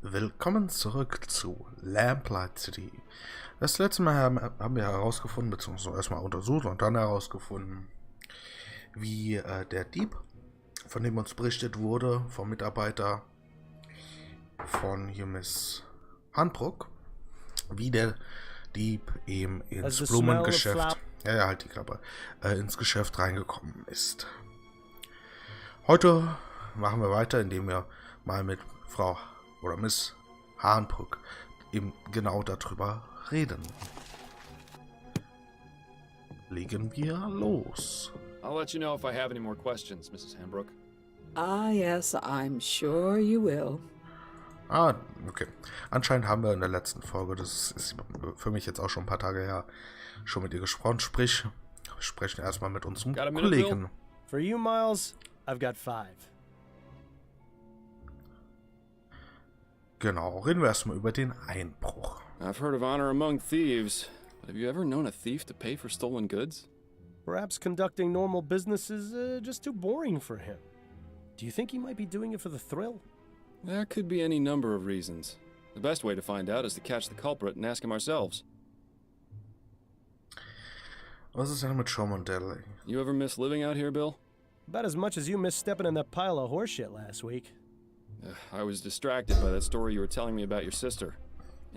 Willkommen zurück zu Lamplight City. Das letzte Mal haben wir herausgefunden, beziehungsweise erstmal untersucht und dann herausgefunden, wie der Dieb, von dem uns berichtet wurde, vom Mitarbeiter von hier Miss Handbrook, wie der Dieb eben ins Blumengeschäft, halt die Klappe, ins Geschäft reingekommen ist. Heute machen wir weiter, indem wir mal mit Frau oder Miss Handbrook eben genau darüber reden. Legen wir los. I'll let you know if I have any more questions, Mrs. Hambrook. Ah, yes, I'm sure you will. Ah, okay. Anscheinend haben wir in der letzten Folge, das ist für mich jetzt auch schon ein paar Tage her, schon mit ihr gesprochen. Sprich, wir sprechen erstmal mit unserem Kollegen. For you, Miles, I've got 5. Genau, reden wir erstmal über den Einbruch. I've heard of honor among thieves, but have you ever known a thief to pay for stolen goods? Perhaps conducting normal business is just too boring for him. Do you think he might be doing it for the thrill? There could be any number of reasons. The best way to find out is to catch the culprit and ask him ourselves. Was ist denn mit Showmodelle? You ever miss living out here, Bill? About as much as you missed stepping in that pile of horseshit last week. I was distracted by that story you were telling me about your sister.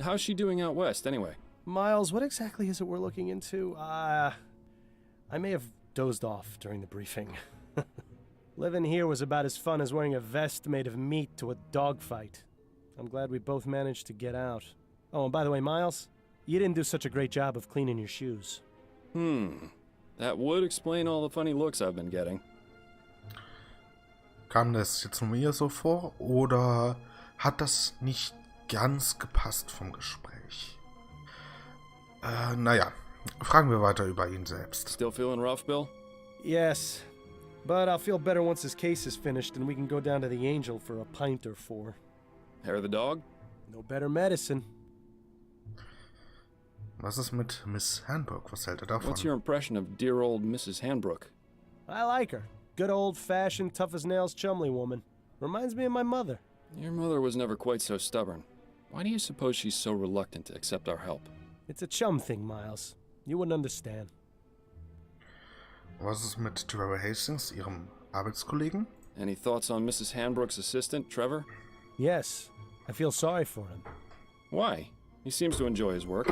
How's she doing out west, anyway? Miles, what exactly is it we're looking into? I may have dozed off during the briefing. Living here was about as fun as wearing a vest made of meat to a dogfight. I'm glad we both managed to get out. Oh, and by the way, Miles, you didn't do such a great job of cleaning your shoes. That would explain all the funny looks I've been getting. Kam das jetzt nur mir so vor oder hat das nicht ganz gepasst vom Gespräch? Naja, fragen wir weiter über ihn selbst. Still feeling rough, Bill? Yes, but I'll feel better once this case is finished and we can go down to the Angel for a pint or 4. Hair of the dog? No better medicine. Was ist mit Miss Handbrook? Was hält davon? What's your impression of dear old Mrs. Handbrook? I like her. Good old-fashioned, tough-as-nails Chumley woman. Reminds me of my mother. Your mother was never quite so stubborn. Why do you suppose she's so reluctant to accept our help? It's a chum thing, Miles. You wouldn't understand. Was ist mit Trevor Hastings, ihrem Arbeitskollegen? Any thoughts on Mrs. Handbrook's assistant, Trevor? Yes. I feel sorry for him. Why? He seems to enjoy his work.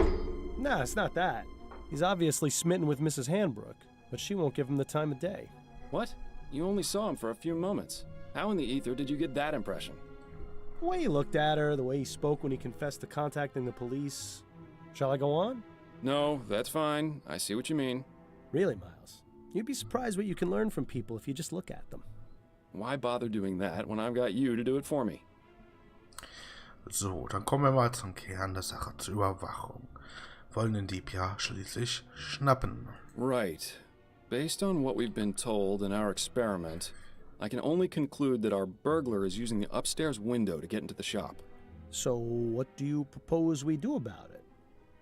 Nah, it's not that. He's obviously smitten with Mrs. Handbrook, but she won't give him the time of day. What? You only saw him for a few moments. How in the ether did you get that impression? The way he looked at her, the way he spoke when he confessed to contacting the police. Shall I go on? No, that's fine. I see what you mean. Really, Miles? You'd be surprised what you can learn from people if you just look at them. Why bother doing that when I've got you to do it for me? So, dann kommen wir mal zum Kern der Sache, zur Überwachung. Wollen den Dieb ja schließlich schnappen. Right. Based on what we've been told in our experiment, I can only conclude that our burglar is using the upstairs window to get into the shop. So, what do you propose we do about it?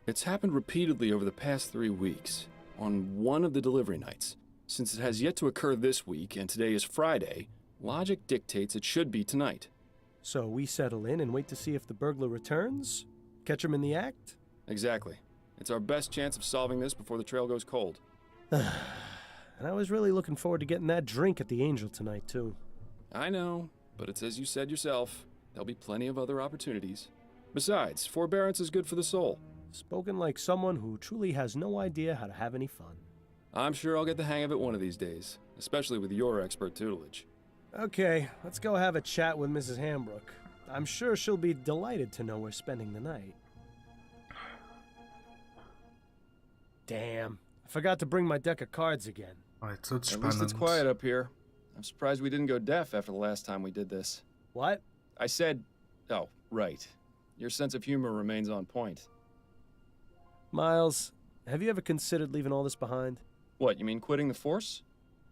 It's happened repeatedly over the past 3 weeks, on one of the delivery nights. Since it has yet to occur this week, and today is Friday, logic dictates it should be tonight. So we settle in and wait to see if the burglar returns? Catch him in the act? Exactly. It's our best chance of solving this before the trail goes cold. And I was really looking forward to getting that drink at the Angel tonight, too. I know, but it's as you said yourself. There'll be plenty of other opportunities. Besides, forbearance is good for the soul. Spoken like someone who truly has no idea how to have any fun. I'm sure I'll get the hang of it one of these days, especially with your expert tutelage. Okay, let's go have a chat with Mrs. Hambrook. I'm sure she'll be delighted to know we're spending the night. Damn, I forgot to bring my deck of cards again. Jetzt wird's At spannend. least it's quiet up here. I'm surprised we didn't go deaf after the last time we did this. What? I said... Oh, right. Your sense of humor remains on point. Miles, have you ever considered leaving all this behind? What, you mean quitting the force?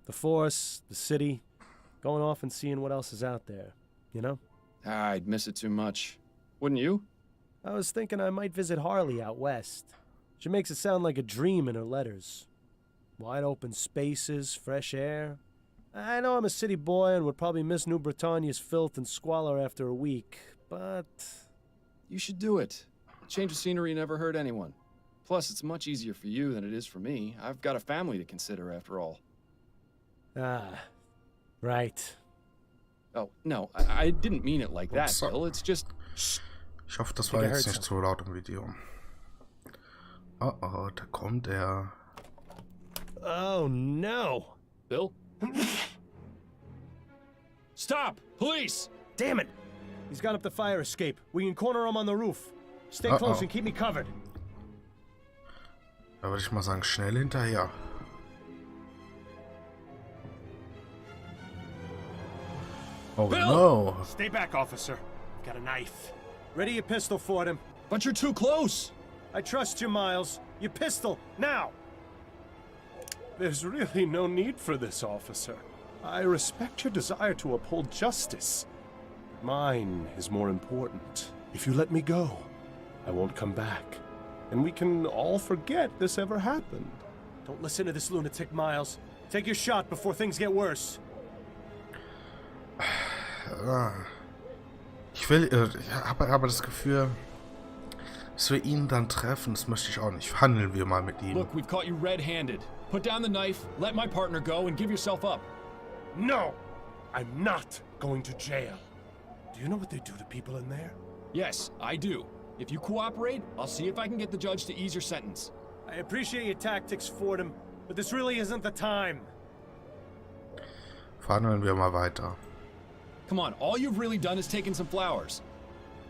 The force, the city, going off and seeing what else is out there, you know? I'd miss it too much. Wouldn't you? I was thinking I might visit Harley out west. She makes it sound like a dream in her letters. Wide open spaces, fresh air. I know I'm a city boy and would probably miss New Britannia's filth and squalor after a week, but You should do it. A change of scenery never hurt anyone. Plus, it's much easier for you than it is for me. I've got a family to consider, after all. Ah, right. Oh, no, I didn't mean it like that, Upsa. Bill. It's just... Ich hoffe, das war jetzt nicht so laut im Video. Oh, oh, da kommt er. Oh, no. Bill? Stop! Police! Damn it! He's got up the fire escape. We can corner him on the roof. Stay close and keep me covered. Da würde ich mal sagen, schnell hinterher. Oh Bill! no! Stay back, officer. Got a knife. Ready your pistol for him. But you're too close! I trust you, Miles. Your pistol, now! There's really no need for this, officer. I respect your desire to uphold justice. Mine is more important. If you let me go, I won't come back. And we can all forget this ever happened. Don't listen to this lunatic, Miles. Take your shot before things get worse. Ich will, ich habe aber das Gefühl, dass wir ihn dann treffen, das möchte ich auch nicht. Handeln wir mal mit ihm. Look, we've caught you red-handed. Put down the knife, let my partner go, and give yourself up. No! I'm not going to jail. Do you know what they do to people in there? Yes, I do. If you cooperate, I'll see if I can get the judge to ease your sentence. I appreciate your tactics, Fordham, but this really isn't the time. Verhandeln wir mal weiter. Come on, all you've really done is taken some flowers.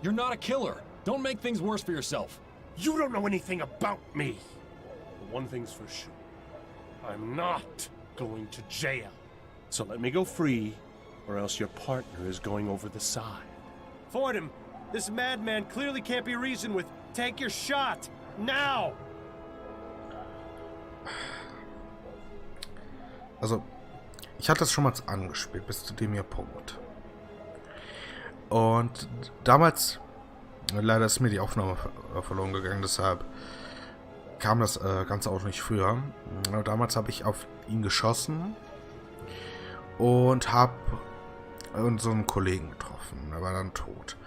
You're not a killer. Don't make things worse for yourself. You don't know anything about me. But one thing's for sure. I'm not going to jail. So let me go free, or else your partner is going over the side. Fordham, this madman clearly can't be reasoned with. Take your shot, now! Also, ich hatte das schon mal angespielt, bis zu dem hier Punkt. Und damals, leider ist mir die Aufnahme verloren gegangen, deshalb kam das Ganze auch nicht früher. Damals habe ich auf ihn geschossen und habe unseren Kollegen getroffen. Er war dann tot.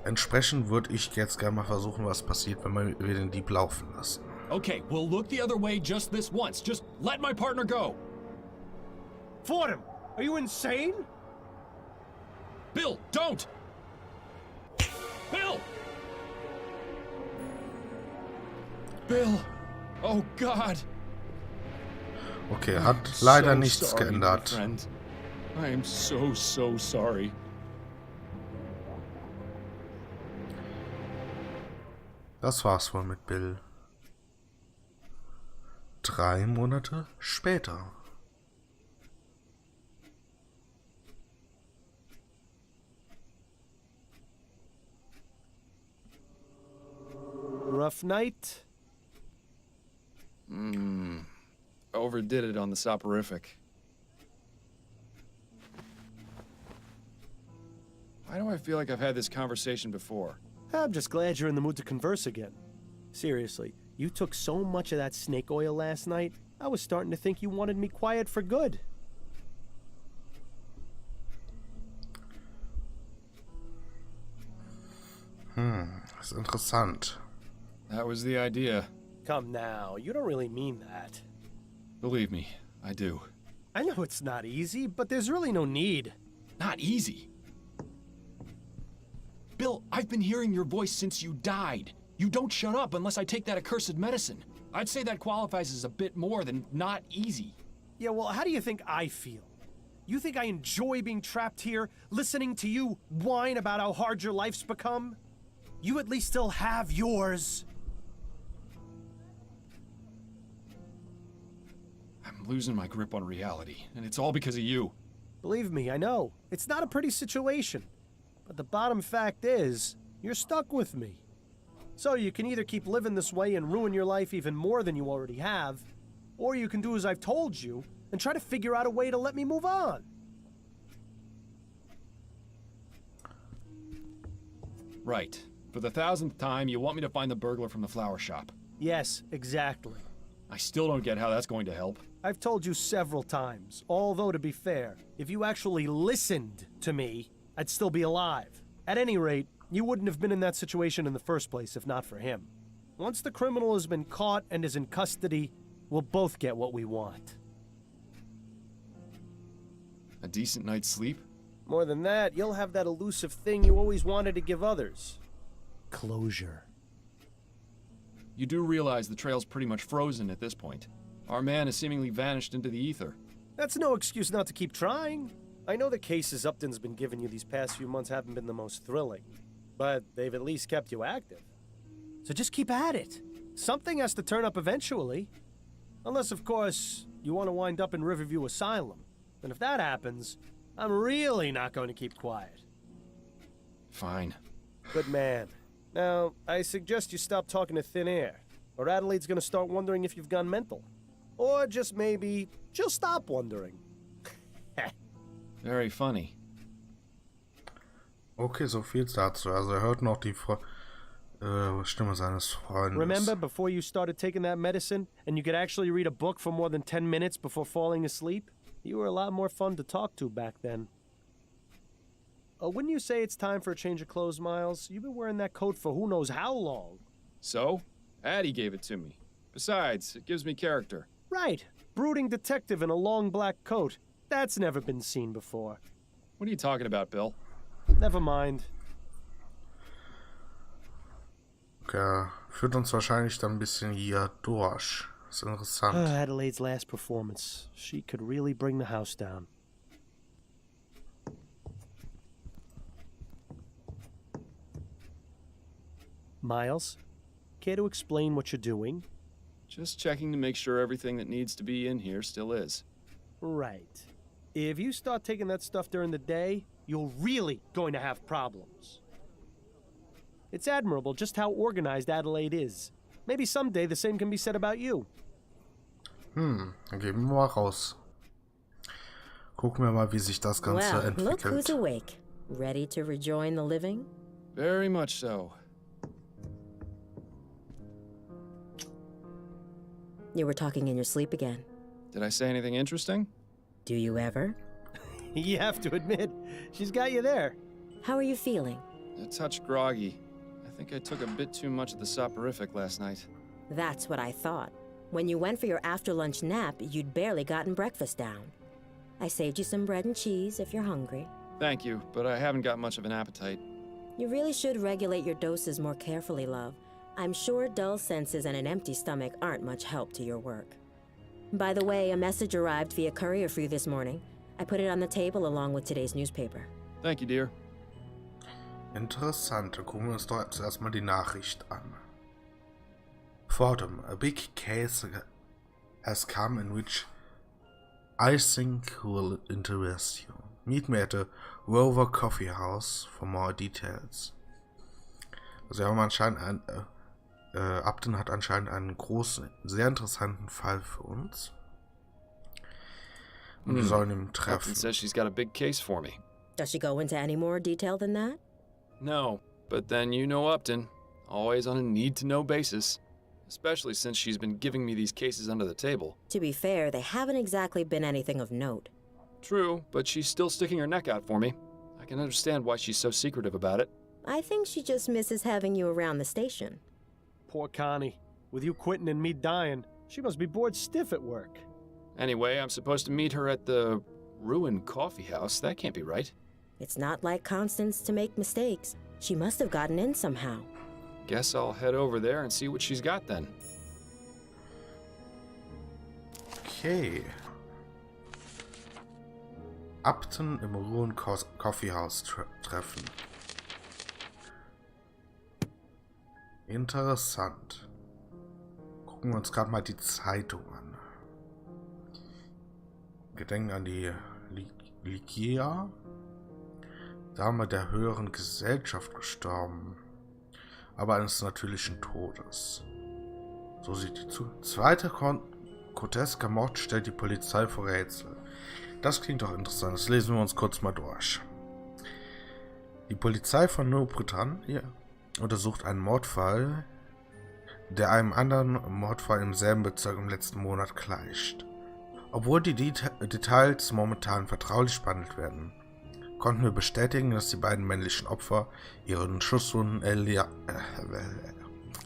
Entsprechend würde ich jetzt gerne mal versuchen, was passiert, wenn wir den Dieb laufen lassen. Okay, we'll look the other way just this once. Just let my partner go. Fordham, are you insane? Bill, don't! Bill! Bill! Oh God! Okay, hat leider So nichts sorry, geändert. my friend. I am so sorry. Das war's wohl mit Bill. 3 Monate später. Rough night? Overdid it on the soporific. Why do I feel like I've had this conversation before? I'm just glad you're in the mood to converse again. Seriously, you took so much of that snake oil last night, I was starting to think you wanted me quiet for good. Das ist interessant. That was the idea. Come now, you don't really mean that. Believe me, I do. I know it's not easy, but there's really no need. Not easy. Bill, I've been hearing your voice since you died. You don't shut up unless I take that accursed medicine. I'd say that qualifies as a bit more than not easy. Yeah, well, how do you think I feel? You think I enjoy being trapped here, listening to you whine about how hard your life's become? You at least still have yours. I'm losing my grip on reality, and it's all because of you. Believe me, I know. It's not a pretty situation. But the bottom fact is, you're stuck with me. So you can either keep living this way and ruin your life even more than you already have, or you can do as I've told you and try to figure out a way to let me move on. Right. For the 1000th time, you want me to find the burglar from the flower shop. Yes, exactly. I still don't get how that's going to help. I've told you several times, although to be fair, if you actually listened to me, I'd still be alive. At any rate, You wouldn't have been in that situation in the first place if not for him. Once the criminal has been caught and is in custody, we'll both get what we want. A decent night's sleep? More than that, you'll have that elusive thing you always wanted to give others. Closure. You do realize the trail's pretty much frozen at this point. Our man has seemingly vanished into the ether. That's no excuse not to keep trying. I know the cases Upton's been giving you these past few months haven't been the most thrilling, but they've at least kept you active. So just keep at it. Something has to turn up eventually. Unless, of course, you want to wind up in Riverview Asylum. And if that happens, I'm really not going to keep quiet. Fine. Good man. Now, I suggest you stop talking to thin air, or Adelaide's gonna start wondering if you've gone mental. Or just maybe, she'll stop wondering. Very funny. Okay, so viel dazu. Also hört noch die Stimme seines Freundes. Remember before you started taking that medicine, and you could actually read a book for more than 10 minutes before falling asleep? You were a lot more fun to talk to back then. Wouldn't you say it's time for a change of clothes, Miles? You've been wearing that coat for who knows how long. So? Addie gave it to me. Besides, it gives me character. Right. Brooding detective in a long black coat. That's never been seen before. What are you talking about, Bill? Never mind. Okay, führt uns wahrscheinlich dann ein bisschen hier durch. Ist interessant. Adelaide's last performance. She could really bring the house down. Miles, care to explain what you're doing? Just checking to make sure everything that needs to be in here still is. Right. If you start taking that stuff during the day, you're really going to have problems. It's admirable just how organized Adelaide is. Maybe someday the same can be said about you. Dann gehen wir mal raus. Gucken wir mal, wie sich das Ganze Well, look entwickelt. who's awake. Ready to rejoin the living? Very much so. You were talking in your sleep again. Did I say anything interesting? Do you ever? You have to admit, she's got you there. How are you feeling? A touch groggy. I think I took a bit too much of the soporific last night. That's what I thought. When you went for your after-lunch nap, you'd barely gotten breakfast down. I saved you some bread and cheese if you're hungry. Thank you, but I haven't got much of an appetite. You really should regulate your doses more carefully, love. I'm sure dull senses and an empty stomach aren't much help to your work. By the way, a message arrived via courier for you this morning. I put it on the table along with today's newspaper. Thank you, dear. Interessant, dann gucken wir uns doch zuerst mal die Nachricht an. Fordham, a big case has come in which I think will interest you. Meet me at the Rover Coffee House for more details. Also wir haben anscheinend Upton hat anscheinend einen großen, sehr interessanten Fall für uns. Und wir sollen ihn treffen. Upton says she's got a big case for me. Does she go into any more detail than that? No, but then you know Upton. Always on a need-to-know basis. Especially since she's been giving me these cases under the table. To be fair, they haven't exactly been anything of note. True, but she's still sticking her neck out for me. I can understand why she's so secretive about it. I think she just misses having you around the station. Poor Connie. With you quitting and me dying, she must be bored stiff at work. Anyway, I'm supposed to meet her at the ruined coffee house. That can't be right. It's not like Constance to make mistakes. She must have gotten in somehow. Guess I'll head over there and see what she's got then. Okay. Upton im Ruin Coffeehouse treffen. Interessant. Gucken wir uns gerade mal die Zeitung an. Gedenken an die Ligia. Dame der höheren Gesellschaft gestorben. Aber eines natürlichen Todes. So sieht die zu. Zweiter grotesker Mord stellt die Polizei vor Rätsel. Das klingt doch interessant. Das lesen wir uns kurz mal durch. Die Polizei von Nordbritannien untersucht einen Mordfall, der einem anderen Mordfall im selben Bezirk im letzten Monat gleicht. Obwohl die Details momentan vertraulich behandelt werden, konnten wir bestätigen, dass die beiden männlichen Opfer ihren Schusswunden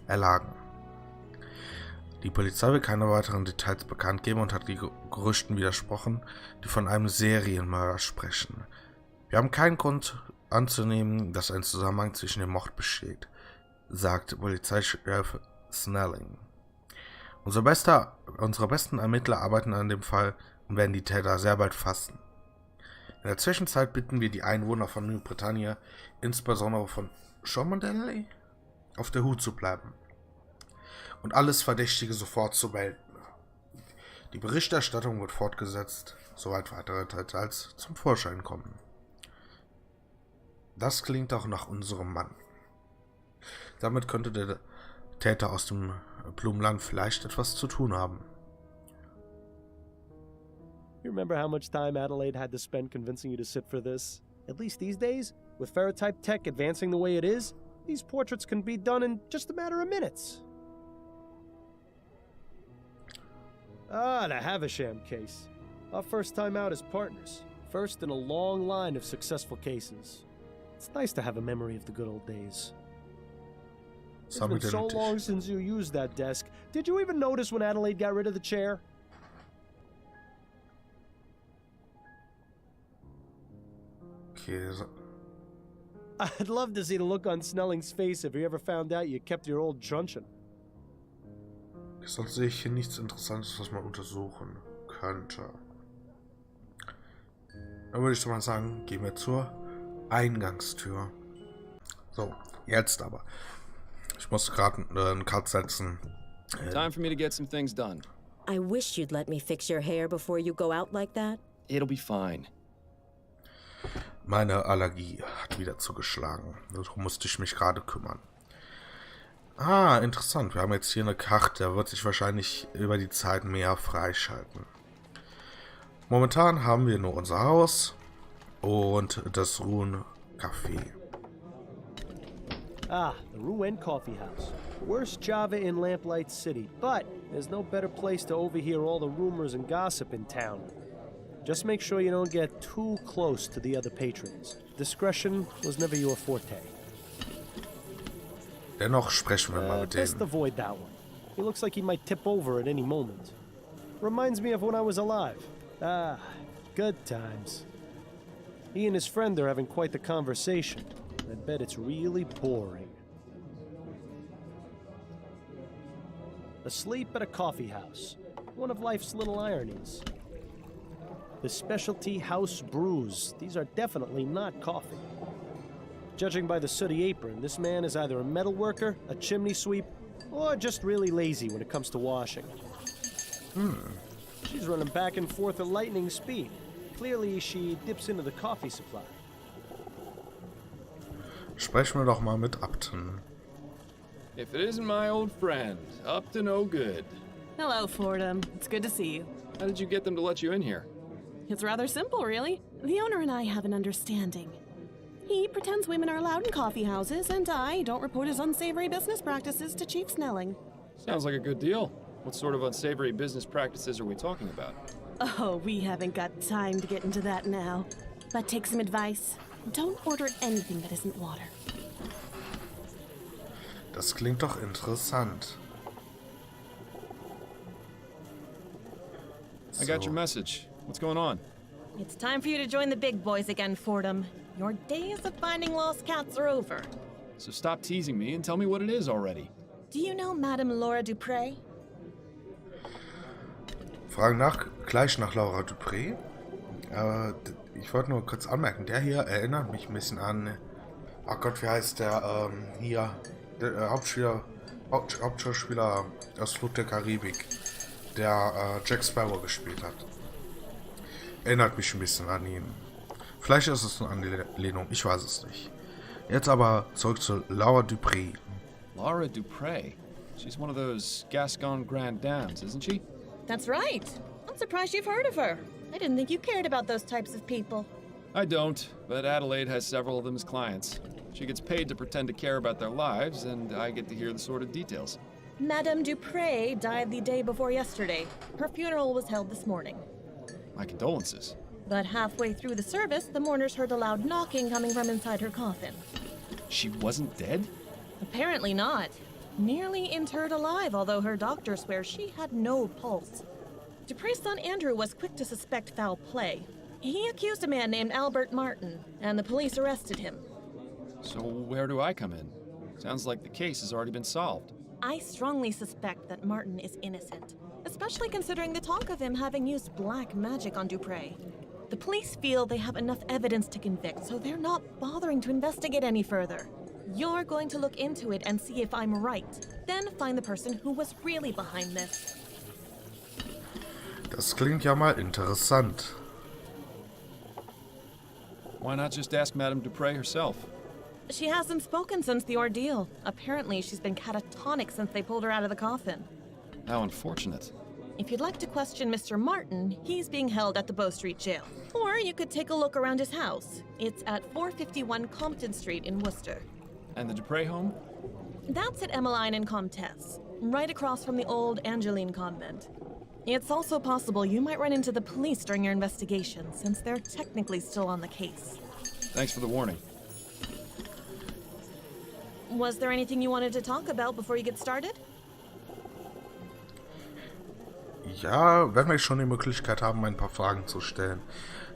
erlagen. Die Polizei will keine weiteren Details bekannt geben und hat die Gerüchten widersprochen, die von einem Serienmörder sprechen. Wir haben keinen Grund anzunehmen, dass ein Zusammenhang zwischen dem Mord besteht, sagt Polizeichef Snelling. Unsere besten Ermittler arbeiten an dem Fall und werden die Täter sehr bald fassen. In der Zwischenzeit bitten wir die Einwohner von New-Britannia, insbesondere von Sholmondeley, auf der Hut zu bleiben und alles Verdächtige sofort zu melden. Die Berichterstattung wird fortgesetzt, soweit weitere Details zum Vorschein kommen. Das klingt auch nach unserem Mann. Damit könnte der Täter aus dem Blumenland vielleicht etwas zu tun haben. You remember how much time Adelaide had to spend convincing you to sit for this? At least these days, with ferrotype tech advancing the way it is, these portraits can be done in just a matter of minutes. Ah, the Havisham case. Our first time out as partners. First in a long line of successful cases. It's nice to have a memory of the good old days. It's been so long since you used that desk. Did you even notice when Adelaide got rid of the chair? Okay, so. I'd love to see the look on Snelling's face if he ever found out you kept your old truncheon. Sonst sehe ich hier nichts Interessantes, was man untersuchen könnte. Dann würde ich mal sagen, gehen wir zur Eingangstür. So, jetzt aber. Ich muss gerade einen Cut setzen. Time for me to get some things done. I wish you'd let me fix your hair before you go out like that. It'll be fine. Meine Allergie hat wieder zugeschlagen. Darum musste ich mich gerade kümmern. Ah, interessant. Wir haben jetzt hier eine Karte. Der wird sich wahrscheinlich über die Zeit mehr freischalten. Momentan haben wir nur unser Haus und das Ruhen Café. Ah, the Rouen Coffee House. Worst Java in Lamplight City, but there's no better place to overhear all the rumors and gossip in town. Just make sure you don't get too close to the other patrons. Discretion was never your forte. Dennoch sprechen wir mal mit Best denen. avoid that one. He looks like he might tip over at any moment. Reminds me of when I was alive. Ah, good times. He and his friend are having quite the conversation. I bet it's really boring. Asleep at a coffee house. One of life's little ironies. The specialty house brews. These are definitely not coffee. Judging by the sooty apron, this man is either a metal worker, a chimney sweep, or just really lazy when it comes to washing. She's running back and forth at lightning speed. Clearly, she dips into the coffee supply. Sprechen wir doch mal mit Upton. If it isn't my old friend, up to no good. Hello, Fordham. It's good to see you. How did you get them to let you in here? It's rather simple, really. The owner and I have an understanding. He pretends women are allowed in coffee houses, and I don't report his unsavory business practices to Chief Snelling. Sounds like a good deal. What sort of unsavory business practices are we talking about? Oh, we haven't got time to get into that now. But take some advice. Don't order anything that isn't water. Das klingt doch interessant. I got your message. What's going on? It's time for you to join the big boys again, Fordham. Your days of finding lost cats are over. So stop teasing me and tell me what it is already. Do you know Madame Laura Dupré? Fragen gleich nach Laura Dupré. Ich wollte nur kurz anmerken, der hier erinnert mich ein bisschen an, oh Gott, wie heißt der, hier, der Hauptschauspieler aus Fluch der Karibik, der Jack Sparrow gespielt hat. Erinnert mich ein bisschen an ihn. Vielleicht ist es eine Anlehnung, ich weiß es nicht. Jetzt aber zurück zu Laura Dupré. Laura Dupré? She's one of those Gascon Grand Dames, isn't she? That's right. I'm surprised you've heard of her. I didn't think you cared about those types of people. I don't, but Adelaide has several of them as clients. She gets paid to pretend to care about their lives, and I get to hear the sort of details. Madame Dupré died the day before yesterday. Her funeral was held this morning. My condolences. But halfway through the service, the mourners heard a loud knocking coming from inside her coffin. She wasn't dead? Apparently not. Nearly interred alive, although her doctor swears she had no pulse. Dupre's son Andrew was quick to suspect foul play. He accused a man named Albert Martin, and the police arrested him. So where do I come in? Sounds like the case has already been solved. I strongly suspect that Martin is innocent, especially considering the talk of him having used black magic on Dupre. The police feel they have enough evidence to convict, so they're not bothering to investigate any further. You're going to look into it and see if I'm right. Then find the person who was really behind this. Das klingt ja mal interessant. Why not just ask Madame Dupre herself? She hasn't spoken since the ordeal. Apparently, she's been catatonic since they pulled her out of the coffin. How unfortunate. If you'd like to question Mr. Martin, he's being held at the Bow Street jail. Or you could take a look around his house. It's at 451 Compton Street in Worcester. And the Dupre home? That's at Emmeline and Comtesse, right across from the old Angeline convent. It's also possible you might run into the police during your investigation, since they're technically still on the case. Thanks for the warning. Was there anything you wanted to talk about before you get started? Ja, wenn wir schon die Möglichkeit haben, ein paar Fragen zu stellen,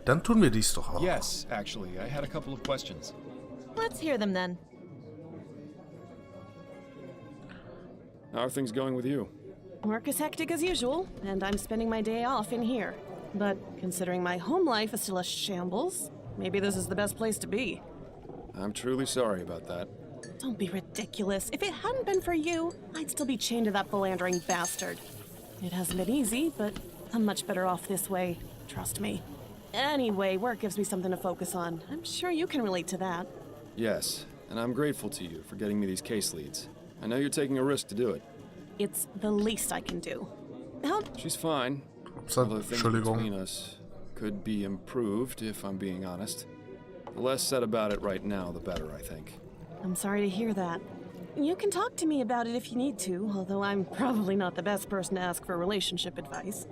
dann tun wir dies doch auch. Yes, actually, I had a couple of questions. Let's hear them then. How are things going with you? Work is hectic as usual, and I'm spending my day off in here. But considering my home life is still a shambles, maybe this is the best place to be. I'm truly sorry about that. Don't be ridiculous. If it hadn't been for you, I'd still be chained to that philandering bastard. It hasn't been easy, but I'm much better off this way. Trust me. Anyway, work gives me something to focus on. I'm sure you can relate to that. Yes, and I'm grateful to you for getting me these case leads. I know you're taking a risk to do it. It's the least I can do. How? She's fine. Although things between us could be improved, if I'm being honest. The less said about it right now, the better, I think. I'm sorry to hear that. You can talk to me about it if you need to, although I'm probably not the best person to ask for relationship advice.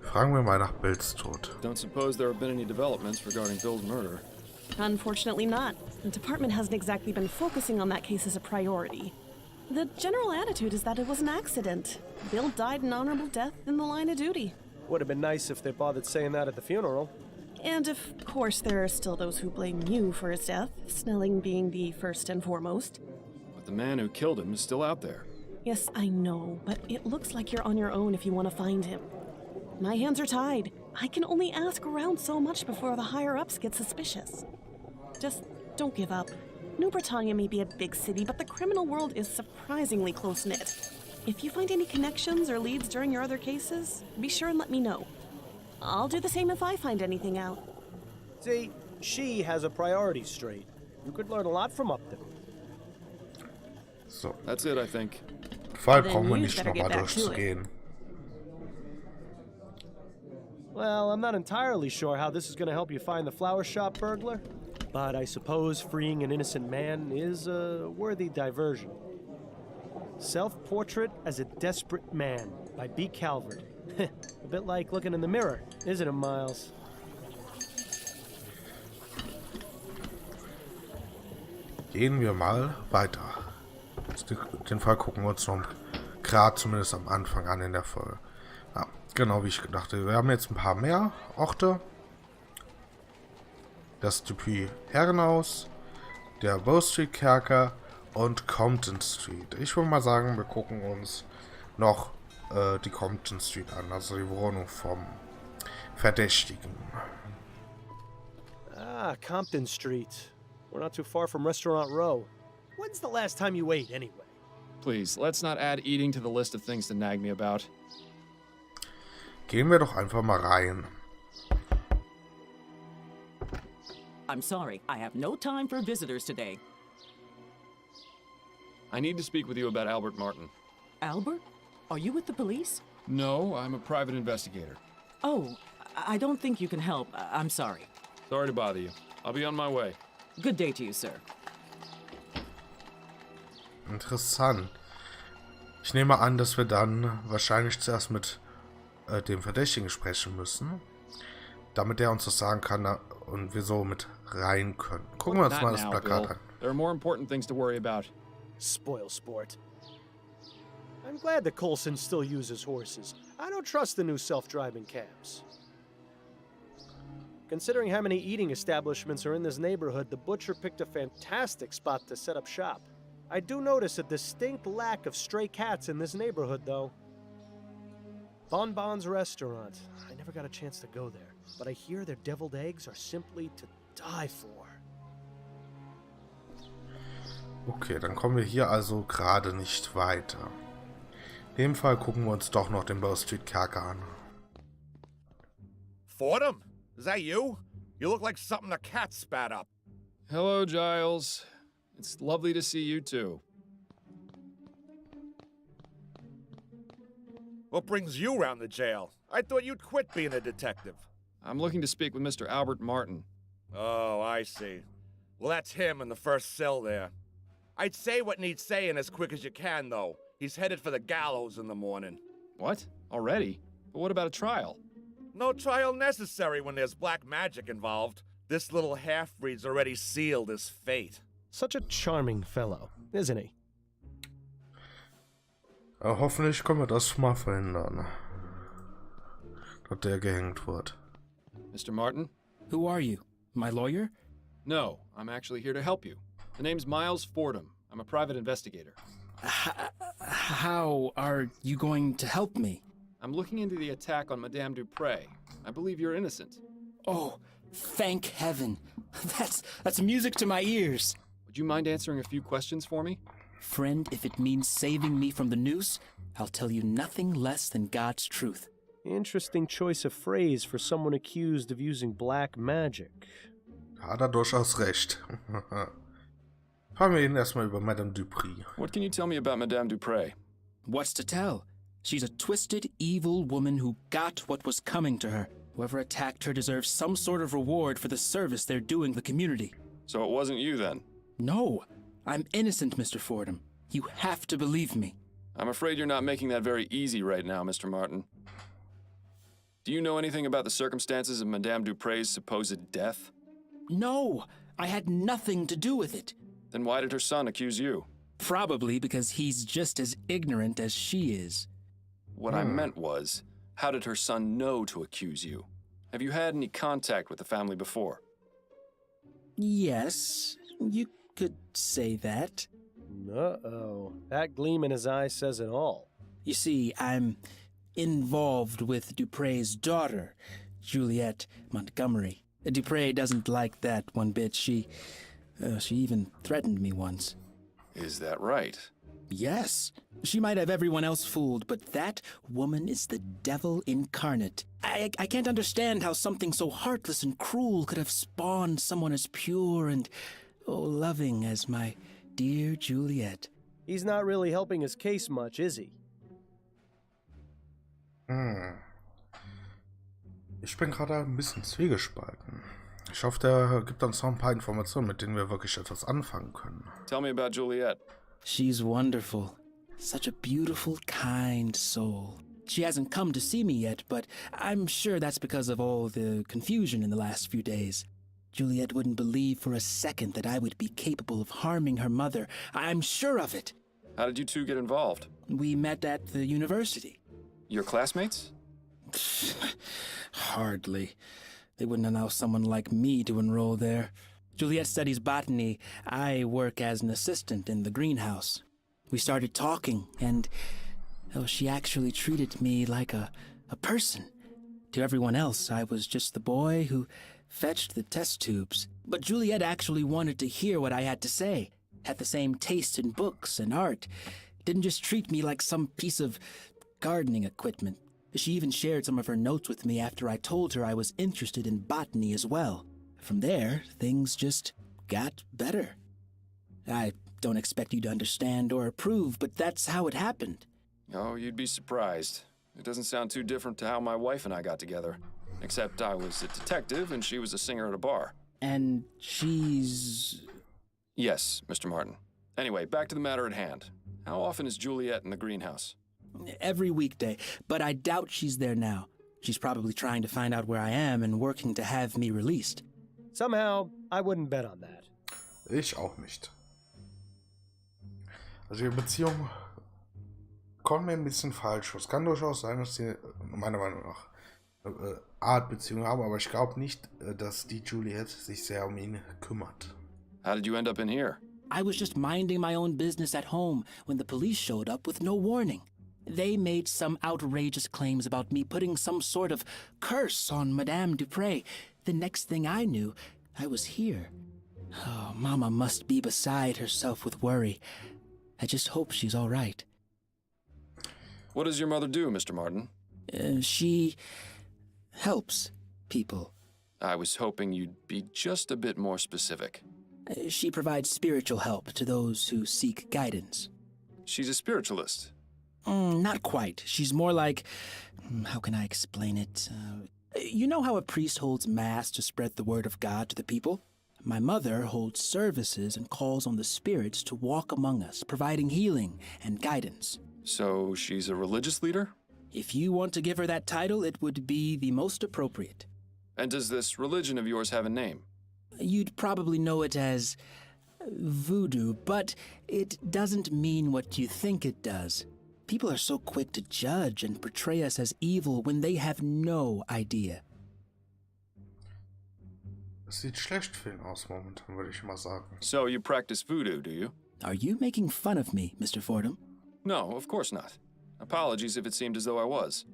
Fragen wir mal nach Bills Tod. Don't suppose there have been any developments regarding Bill's murder? Unfortunately not. The department hasn't exactly been focusing on that case as a priority. The general attitude is that it was an accident. Bill died an honorable death in the line of duty. Would have been nice if they bothered saying that at the funeral. And of course there are still those who blame you for his death, Snelling being the first and foremost. But the man who killed him is still out there. Yes, I know, but it looks like you're on your own if you want to find him. My hands are tied. I can only ask around so much before the higher-ups get suspicious. Just don't give up. New Britannia may be a big city, but the criminal world is surprisingly close-knit. If you find any connections or leads during your other cases, be sure and let me know. I'll do the same if I find anything out. See, she has a priority straight. You could learn a lot from Upton. So, That's it, I think. Fall Then brauchen wir you nicht better nochmal get back to it. durchzugehen. Well, I'm not entirely sure how this is going to help you find the flower shop burglar, but I suppose freeing an innocent man is a worthy diversion. Self-Portrait as a Desperate Man by B. Calvert. A bit like looking in the mirror, isn't it, Miles? Gehen wir mal weiter. Den Fall gucken wir uns noch gerade zumindest am Anfang an in der Folge. Ja, genau wie ich dachte. Wir haben jetzt ein paar mehr Orte. Das Dupuy Herrenhaus, der Bow Street Kerker und Compton Street. Ich würde mal sagen, wir gucken uns noch die Compton Street an, also die Wohnung vom Verdächtigen. Ah, Compton Street. We're not too far from Restaurant Row. When's the last time you ate, anyway? Please, let's not add eating to the list of things to nag me about. Gehen wir doch einfach mal rein. I'm sorry, I have no time for visitors today. I need to speak with you about Albert Martin. Albert? Are you with the police? No, I'm a private investigator. Oh, I don't think you can help. I'm sorry. Sorry to bother you. I'll be on my way. Good day to you, sir. Interessant. Ich nehme an, dass wir dann wahrscheinlich zuerst mit dem Verdächtigen sprechen müssen. damit er uns das sagen kann und wir so mit rein können. Gucken wir uns Not mal das now, Plakat Bill. an. There are more important things to worry about. Spoil sport. I'm glad the Coulsons still uses horses. I don't trust the new self-driving cabs. Considering how many eating establishments are in this neighborhood, the butcher picked a fantastic spot to set up shop. I do notice a distinct lack of stray cats in this neighborhood, though. Bon Bon's restaurant. I never got a chance to go there, but I hear their deviled eggs are simply to die for. Okay, dann kommen wir hier also gerade nicht weiter. In dem Fall gucken wir uns doch noch den Bow Street Kerker an. Fordham? Is that you? You look like something a cat spat up. Hello, Giles. It's lovely to see you too. What brings you round the jail? I thought you'd quit being a detective. I'm looking to speak with Mr. Albert Martin. Oh, I see. Well, that's him in the first cell there. I'd say what needs saying as quick as you can, though. He's headed for the gallows in the morning. What? Already? But what about a trial? No trial necessary when there's black magic involved. This little half-breed's already sealed his fate. Such a charming fellow, isn't he? Hoffentlich können wir das mal verhindern, dass der gehängt wird. Mr. Martin? Who are you? My lawyer? No, I'm actually here to help you. The name's Miles Fordham. I'm a private investigator. How are you going to help me? I'm looking into the attack on Madame Dupre. I believe you're innocent. Oh, thank heaven. That's music to my ears. Would you mind answering a few questions for me? Friend, if it means saving me from the noose, I'll tell you nothing less than God's truth. Interesting choice of phrase for someone accused of using black magic. Hat er durchaus recht. Fragen wir ihn erstmal über Madame Dupre. What can you tell me about Madame Dupre? What's to tell? She's a twisted, evil woman who got what was coming to her. Whoever attacked her deserves some sort of reward for the service they're doing the community. So it wasn't you then? No, I'm innocent, Mr. Fordham. You have to believe me. I'm afraid you're not making that very easy right now, Mr. Martin. Do you know anything about the circumstances of Madame Dupre's supposed death? No, I had nothing to do with it. Then why did her son accuse you? Probably because he's just as ignorant as she is. What I meant was, how did her son know to accuse you? Have you had any contact with the family before? Yes, you could say that. Uh-oh. That gleam in his eye says it all. You see, I'm involved with Dupre's daughter, Juliette Montgomery. Dupre doesn't like that one bit. She even threatened me once. Is that right? Yes. She might have everyone else fooled, but that woman is the devil incarnate. I can't understand how something so heartless and cruel could have spawned someone as pure and loving as my dear Juliette. He's not really helping his case much, is he? Ich bin gerade ein bisschen zwiegespalten. Ich hoffe, der gibt uns noch ein paar Informationen, mit denen wir wirklich etwas anfangen können. Tell me about Juliette. She's wonderful. Such a beautiful, kind soul. She hasn't come to see me yet, but I'm sure that's because of all the confusion in the last few days. Juliette wouldn't believe for a second that I would be capable of harming her mother. I'm sure of it. How did you two get involved? We met at the university. Your classmates? Hardly. They wouldn't allow someone like me to enroll there. Juliette studies botany. I work as an assistant in the greenhouse. We started talking, and she actually treated me like a person. To everyone else, I was just the boy who fetched the test tubes. But Juliette actually wanted to hear what I had to say, had the same taste in books and art, didn't just treat me like some piece of gardening equipment. She even shared some of her notes with me after I told her I was interested in botany as well. From there, things just got better. I don't expect you to understand or approve, but that's how it happened. Oh, you'd be surprised. It doesn't sound too different to how my wife and I got together. Except I was a detective and she was a singer at a bar. And she's... Yes, Mr. Martin. Anyway, back to the matter at hand. How often is Juliette in the greenhouse? Every weekday, but I doubt she's there now. She's probably trying to find out where I am and working to have me released. Somehow, I wouldn't bet on that. Ich auch nicht. Also ihre Beziehung kommt mir ein bisschen falsch vor. Es kann durchaus sein, dass sie meiner Meinung nach Art Beziehung haben, aber ich glaube nicht, dass die Juliet sich sehr um ihn kümmert. How did you end up in here? I was just minding my own business at home when the police showed up with no warning. They made some outrageous claims about me putting some sort of curse on Madame Dupre. The next thing I knew, I was here. Oh, Mama must be beside herself with worry. I just hope she's all right. What does your mother do, Mr. Martin? She helps people. I was hoping you'd be just a bit more specific. She provides spiritual help to those who seek guidance. She's a spiritualist. Not quite. She's more like... How can I explain it? You know how a priest holds mass to spread the word of God to the people? My mother holds services and calls on the spirits to walk among us, providing healing and guidance. So she's a religious leader? If you want to give her that title, it would be the most appropriate. And does this religion of yours have a name? You'd probably know it as voodoo, but it doesn't mean what you think it does. People are so quick to judge and portray us as evil when they have no idea. Es sieht schlecht für ihn aus momentan, würde ich mal sagen. So you practice voodoo, do you? Are you making fun of me, Mr. Fordham? No, of course not. Apologies if it seemed as though I was.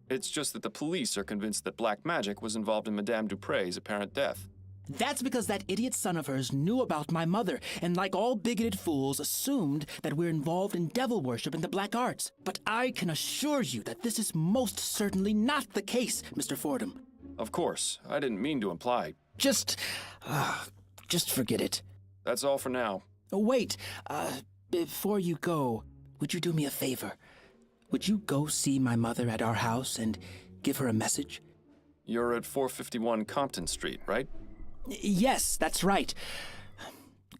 It's just that the police are convinced that black magic was involved in Madame Dupre's apparent death. That's because that idiot son of hers knew about my mother, and like all bigoted fools, assumed that we're involved in devil worship and the black arts. But I can assure you that this is most certainly not the case, Mr. Fordham. Of course, I didn't mean to imply. Just forget it. That's all for now. Wait, before you go, would you do me a favor? Would you go see my mother at our house and give her a message? You're at 451 Compton Street, right? Yes, that's right.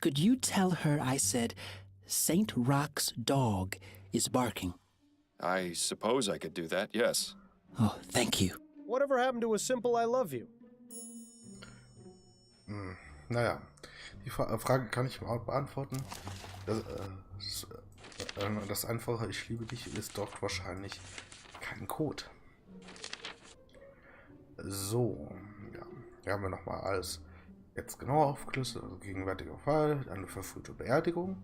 Could you tell her I said St. Rock's dog is barking? I suppose I could do that, yes. Oh, thank you. Whatever happened to a simple I love you? Naja, die Frage kann ich mal beantworten. Das einfache Ich liebe dich ist doch wahrscheinlich kein Code. So, ja. Hier haben wir nochmal alles jetzt genau aufgelistet. Also gegenwärtiger Fall, eine verfrühte Beerdigung.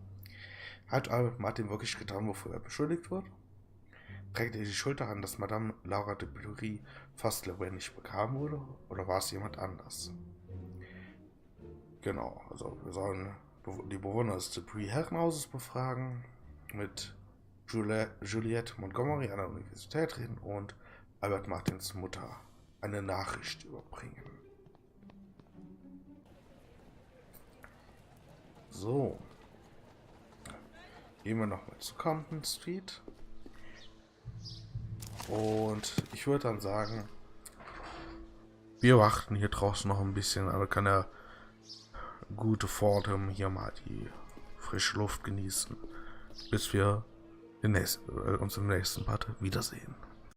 Hat Albert Martin wirklich getan, wofür er beschuldigt wird? Trägt er die Schuld daran, dass Madame Laura de Belleury fast lebendig begraben wurde? Oder war es jemand anders? Genau, also wir sollen die Bewohner des Dupree-Herrenhauses befragen, mit Juliette Montgomery an der Universität reden und Albert Martins Mutter eine Nachricht überbringen. So. Gehen wir nochmal zu Compton Street. Und ich würde dann sagen, wir warten hier draußen noch ein bisschen, aber kann der gute Fordham hier mal die frische Luft genießen, bis wir uns im nächsten Part wiedersehen.